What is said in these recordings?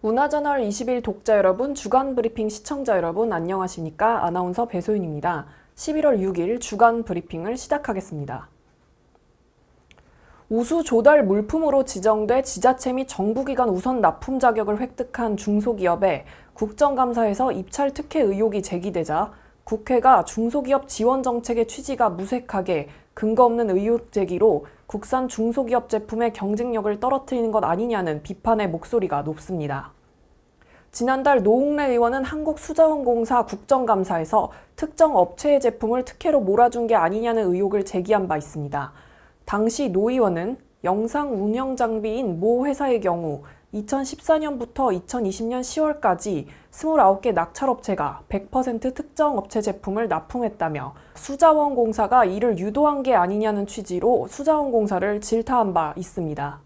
문화저널 20일 독자 여러분, 주간 브리핑 시청자 여러분 안녕하십니까? 아나운서 배소윤입니다. 11월 6일 주간 브리핑을 시작하겠습니다. 우수 조달 물품으로 지정돼 지자체 및 정부기관 우선 납품 자격을 획득한 중소기업에 국정감사에서 입찰 특혜 의혹이 제기되자 국회가 중소기업 지원 정책의 취지가 무색하게 근거 없는 의혹 제기로 국산 중소기업 제품의 경쟁력을 떨어뜨리는 것 아니냐는 비판의 목소리가 높습니다. 지난달 노웅래 의원은 한국수자원공사 국정감사에서 특정 업체의 제품을 특혜로 몰아준 게 아니냐는 의혹을 제기한 바 있습니다. 당시 노 의원은 영상 운영 장비인 모 회사의 경우 2014년부터 2020년 10월까지 29개 낙찰업체가 100% 특정 업체 제품을 납품했다며 수자원공사가 이를 유도한 게 아니냐는 취지로 수자원공사를 질타한 바 있습니다.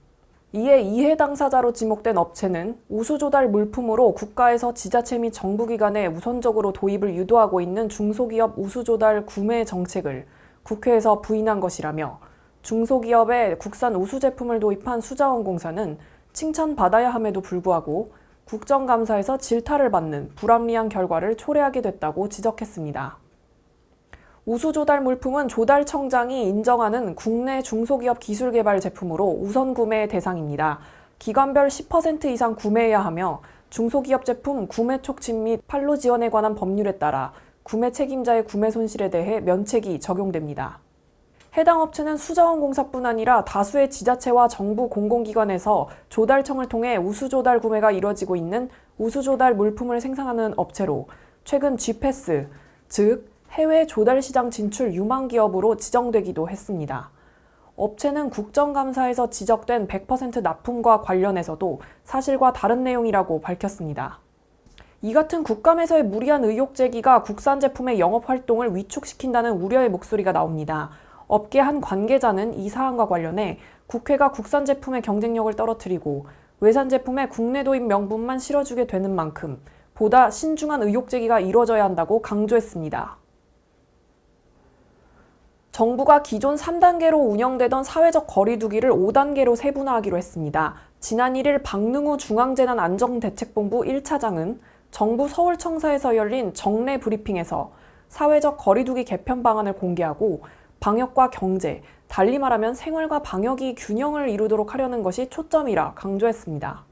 이에 이해 당사자로 지목된 업체는 우수조달 물품으로 국가에서 지자체 및 정부기관에 우선적으로 도입을 유도하고 있는 중소기업 우수조달 구매 정책을 국회에서 부인한 것이라며 중소기업에 국산 우수제품을 도입한 수자원공사는 칭찬받아야 함에도 불구하고 국정감사에서 질타를 받는 불합리한 결과를 초래하게 됐다고 지적했습니다. 우수조달 물품은 조달청장이 인정하는 국내 중소기업 기술개발 제품으로 우선 구매 대상입니다. 기관별 10% 이상 구매해야 하며 중소기업 제품 구매 촉진 및 판로 지원에 관한 법률에 따라 구매 책임자의 구매 손실에 대해 면책이 적용됩니다. 해당 업체는 수자원공사뿐 아니라 다수의 지자체와 정부 공공기관에서 조달청을 통해 우수조달 구매가 이뤄지고 있는 우수조달 물품을 생산하는 업체로 최근 G패스, 즉 해외 조달 시장 진출 유망 기업으로 지정되기도 했습니다. 업체는 국정감사에서 지적된 100% 납품과 관련해서도 사실과 다른 내용이라고 밝혔습니다. 이 같은 국감에서의 무리한 의혹 제기가 국산 제품의 영업 활동을 위축시킨다는 우려의 목소리가 나옵니다. 업계 한 관계자는 이 사안과 관련해 국회가 국산 제품의 경쟁력을 떨어뜨리고 외산 제품의 국내 도입 명분만 실어주게 되는 만큼 보다 신중한 의혹 제기가 이루어져야 한다고 강조했습니다. 정부가 기존 3단계로 운영되던 사회적 거리두기를 5단계로 세분화하기로 했습니다. 지난 1일 박능우 중앙재난안전대책본부 1차장은 정부 서울청사에서 열린 정례 브리핑에서 사회적 거리두기 개편 방안을 공개하고 방역과 경제, 달리 말하면 생활과 방역이 균형을 이루도록 하려는 것이 초점이라 강조했습니다.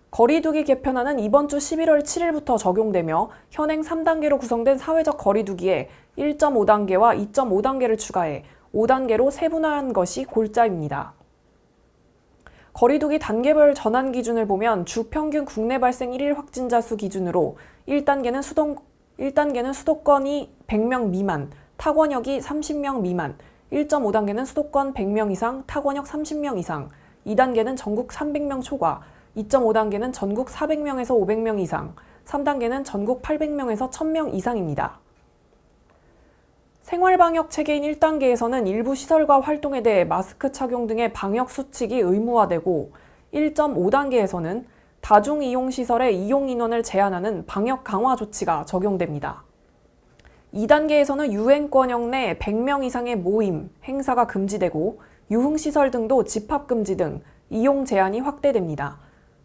거리두기 개편안은 이번 주 11월 7일부터 적용되며 현행 3단계로 구성된 사회적 거리두기에 1.5단계와 2.5단계를 추가해 5단계로 세분화한 것이 골자입니다. 거리두기 단계별 전환 기준을 보면 주 평균 국내 발생 1일 확진자 수 기준으로 1단계는 수도권이 100명 미만, 타권역이 30명 미만, 1.5단계는 수도권 100명 이상, 타권역 30명 이상, 2단계는 전국 300명 초과, 2.5단계는 전국 400명에서 500명 이상, 3단계는 전국 800명에서 1000명 이상입니다. 생활방역 체계인 1단계에서는 일부 시설과 활동에 대해 마스크 착용 등의 방역 수칙이 의무화되고 1.5단계에서는 다중이용시설의 이용 인원을 제한하는 방역 강화 조치가 적용됩니다. 2단계에서는 유행권역 내 100명 이상의 모임, 행사가 금지되고 유흥시설 등도 집합금지 등 이용 제한이 확대됩니다.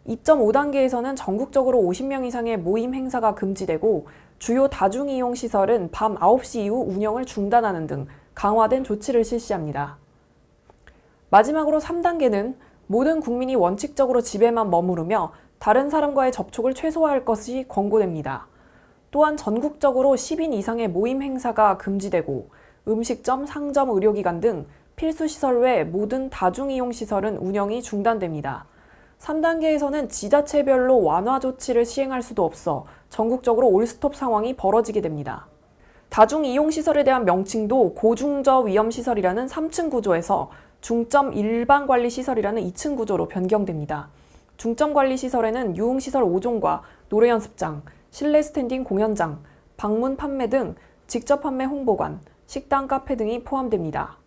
2.5단계에서는 전국적으로 50명 이상의 모임 행사가 금지되고 주요 다중이용시설은 밤 9시 이후 운영을 중단하는 등 강화된 조치를 실시합니다. 마지막으로 3단계는 모든 국민이 원칙적으로 집에만 머무르며 다른 사람과의 접촉을 최소화할 것이 권고됩니다. 또한 전국적으로 10인 이상의 모임 행사가 금지되고 음식점, 상점, 의료기관 등 필수시설 외 모든 다중이용시설은 운영이 중단됩니다. 3단계에서는 지자체별로 완화 조치를 시행할 수도 없어 전국적으로 올스톱 상황이 벌어지게 됩니다. 다중이용시설에 대한 명칭도 고중저 위험시설이라는 3층 구조에서 중점 일반관리시설이라는 2층 구조로 변경됩니다. 중점관리시설에는 유흥시설 5종과 노래연습장, 실내 스탠딩 공연장, 방문 판매 등 직접 판매 홍보관, 식당, 카페 등이 포함됩니다.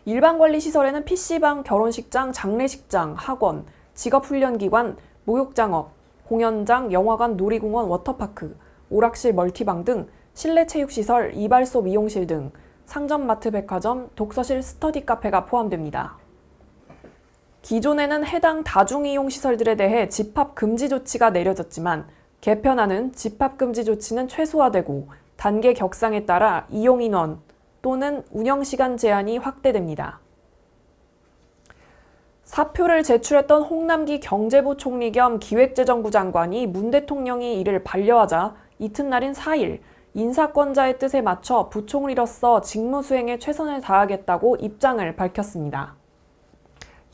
일반관리시설에는 PC방, 결혼식장, 장례식장, 학원, 직업훈련기관, 목욕장업, 공연장, 영화관, 놀이공원, 워터파크, 오락실, 멀티방 등 실내 체육시설, 이발소, 미용실 등 상점, 마트, 백화점, 독서실, 스터디 카페가 포함됩니다. 기존에는 해당 다중이용시설들에 대해 집합 금지 조치가 내려졌지만 개편안은 집합 금지 조치는 최소화되고 단계 격상에 따라 이용 인원 또는 운영시간 제한이 확대됩니다. 사표를 제출했던 홍남기 경제부 총리 겸 기획재정부 장관이 문 대통령이 이를 반려하자 이튿날인 4일 인사권자의 뜻에 맞춰 부총리로서 직무 수행에 최선을 다하겠다고 입장을 밝혔습니다.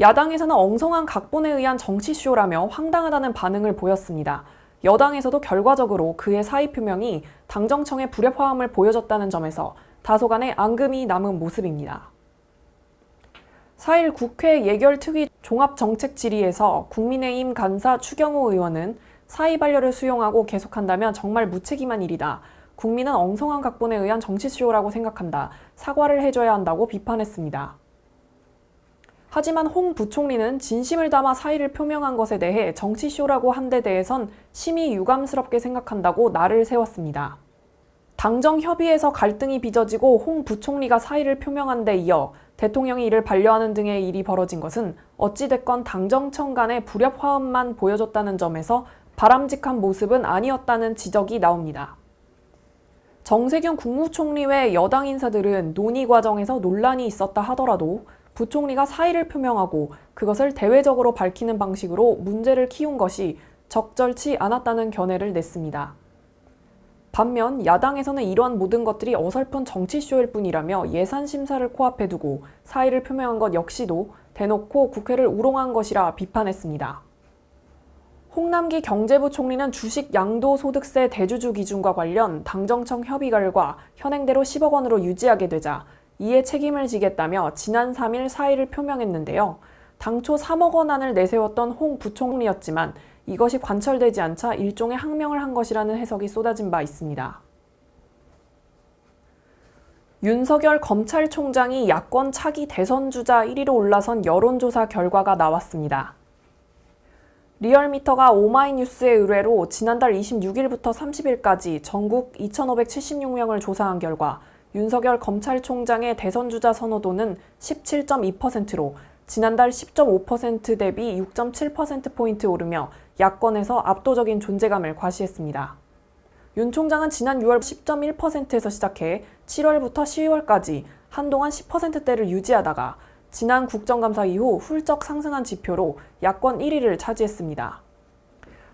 야당에서는 엉성한 각본에 의한 정치쇼라며 황당하다는 반응을 보였습니다. 여당에서도 결과적으로 그의 사의 표명이 당정청의 불협화음을 보여줬다는 점에서 다소간의 앙금이 남은 모습입니다. 4일 국회 예결특위 종합정책질의에서 국민의힘 간사 추경호 의원은 사의 반려를 수용하고 계속한다면 정말 무책임한 일이다. 국민은 엉성한 각본에 의한 정치쇼라고 생각한다. 사과를 해줘야 한다고 비판했습니다. 하지만 홍 부총리는 진심을 담아 사의를 표명한 것에 대해 정치쇼라고 한 데 대해선 심히 유감스럽게 생각한다고 날을 세웠습니다. 당정 협의에서 갈등이 빚어지고 홍 부총리가 사의를 표명한 데 이어 대통령이 이를 반려하는 등의 일이 벌어진 것은 어찌됐건 당정청 간의 불협화음만 보여줬다는 점에서 바람직한 모습은 아니었다는 지적이 나옵니다. 정세균 국무총리 외 여당 인사들은 논의 과정에서 논란이 있었다 하더라도 부총리가 사의를 표명하고 그것을 대외적으로 밝히는 방식으로 문제를 키운 것이 적절치 않았다는 견해를 냈습니다. 반면 야당에서는 이러한 모든 것들이 어설픈 정치쇼일 뿐이라며 예산 심사를 코앞에 두고 사의를 표명한 것 역시도 대놓고 국회를 우롱한 것이라 비판했습니다. 홍남기 경제부 총리는 주식 양도소득세 대주주 기준과 관련 당정청 협의 결과 현행대로 10억 원으로 유지하게 되자 이에 책임을 지겠다며 지난 3일 사의를 표명했는데요. 당초 3억 원 안을 내세웠던 홍 부총리였지만 이것이 관철되지 않자 일종의 항명을 한 것이라는 해석이 쏟아진 바 있습니다. 윤석열 검찰총장이 야권 차기 대선주자 1위로 올라선 여론조사 결과가 나왔습니다. 리얼미터가 오마이뉴스의 의뢰로 지난달 26일부터 30일까지 전국 2,576명을 조사한 결과 윤석열 검찰총장의 대선주자 선호도는 17.2%로 지난달 10.5% 대비 6.7%포인트 오르며 야권에서 압도적인 존재감을 과시했습니다. 윤 총장은 지난 6월 10.1%에서 시작해 7월부터 12월까지 한동안 10%대를 유지하다가 지난 국정감사 이후 훌쩍 상승한 지표로 야권 1위를 차지했습니다.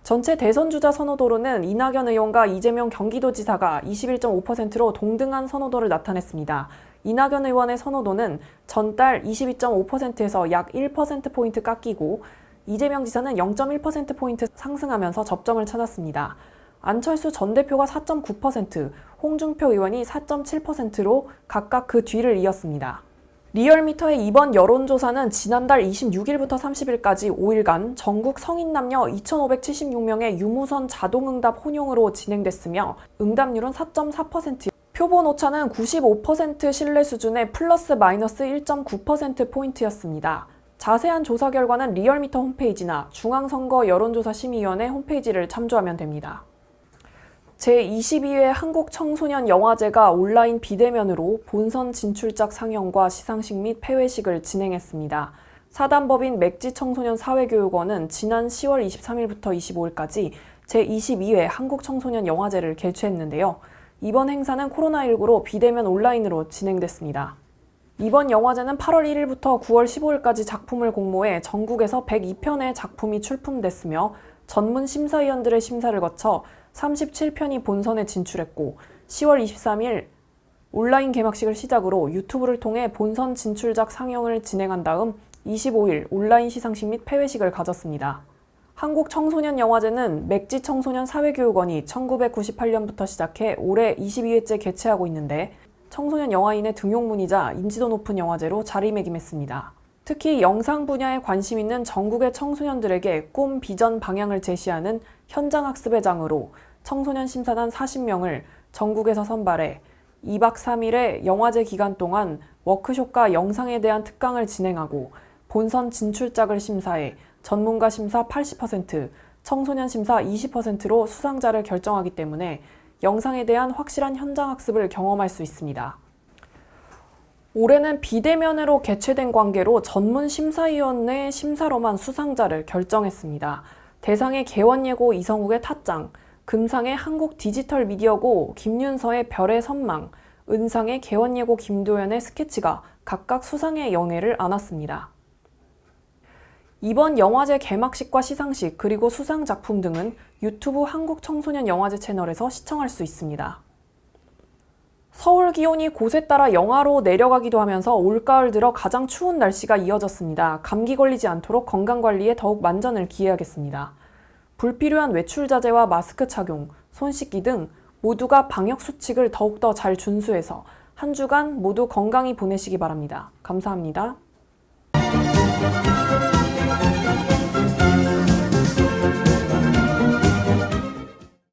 전체 대선주자 선호도로는 이낙연 의원과 이재명 경기도지사가 21.5%로 동등한 선호도를 나타냈습니다. 이낙연 의원의 선호도는 전달 22.5%에서 약 1%포인트 깎이고 이재명 지사는 0.1%포인트 상승하면서 접점을 찾았습니다. 안철수 전 대표가 4.9%, 홍준표 의원이 4.7%로 각각 그 뒤를 이었습니다. 리얼미터의 이번 여론조사는 지난달 26일부터 30일까지 5일간 전국 성인 남녀 2,576명의 유무선 자동응답 혼용으로 진행됐으며 응답률은 4.4%, 표본 오차는 95% 신뢰 수준의 플러스 마이너스 1.9%포인트였습니다. 자세한 조사 결과는 리얼미터 홈페이지나 중앙선거 여론조사심의위원회 홈페이지를 참조하면 됩니다. 제22회 한국청소년영화제가 온라인 비대면으로 본선 진출작 상영과 시상식 및 폐회식을 진행했습니다. 사단법인 맥지청소년 사회교육원은 지난 10월 23일부터 25일까지 제22회 한국청소년영화제를 개최했는데요. 이번 행사는 코로나19로 비대면 온라인으로 진행됐습니다. 이번 영화제는 8월 1일부터 9월 15일까지 작품을 공모해 전국에서 102편의 작품이 출품됐으며 전문 심사위원들의 심사를 거쳐 37편이 본선에 진출했고 10월 23일 온라인 개막식을 시작으로 유튜브를 통해 본선 진출작 상영을 진행한 다음 25일 온라인 시상식 및 폐회식을 가졌습니다. 한국청소년영화제는 맥지청소년 사회교육원이 1998년부터 시작해 올해 22회째 개최하고 있는데 청소년 영화인의 등용문이자 인지도 높은 영화제로 자리매김했습니다. 특히 영상 분야에 관심 있는 전국의 청소년들에게 꿈, 비전, 방향을 제시하는 현장학습의 장으로 청소년 심사단 40명을 전국에서 선발해 2박 3일의 영화제 기간 동안 워크숍과 영상에 대한 특강을 진행하고 본선 진출작을 심사해 전문가 심사 80%, 청소년 심사 20%로 수상자를 결정하기 때문에 영상에 대한 확실한 현장학습을 경험할 수 있습니다. 올해는 비대면으로 개최된 관계로 전문 심사위원회 심사로만 수상자를 결정했습니다. 대상의 개원예고 이성욱의 탓장, 금상의 한국디지털미디어고 김윤서의 별의 선망, 은상의 개원예고 김도연의 스케치가 각각 수상의 영예를 안았습니다. 이번 영화제 개막식과 시상식 그리고 수상 작품 등은 유튜브 한국청소년영화제 채널에서 시청할 수 있습니다. 서울 기온이 곳에 따라 영하로 내려가기도 하면서 올가을 들어 가장 추운 날씨가 이어졌습니다. 감기 걸리지 않도록 건강관리에 더욱 만전을 기해야겠습니다. 불필요한 외출 자제와 마스크 착용, 손 씻기 등 모두가 방역 수칙을 더욱더 잘 준수해서 한 주간 모두 건강히 보내시기 바랍니다. 감사합니다.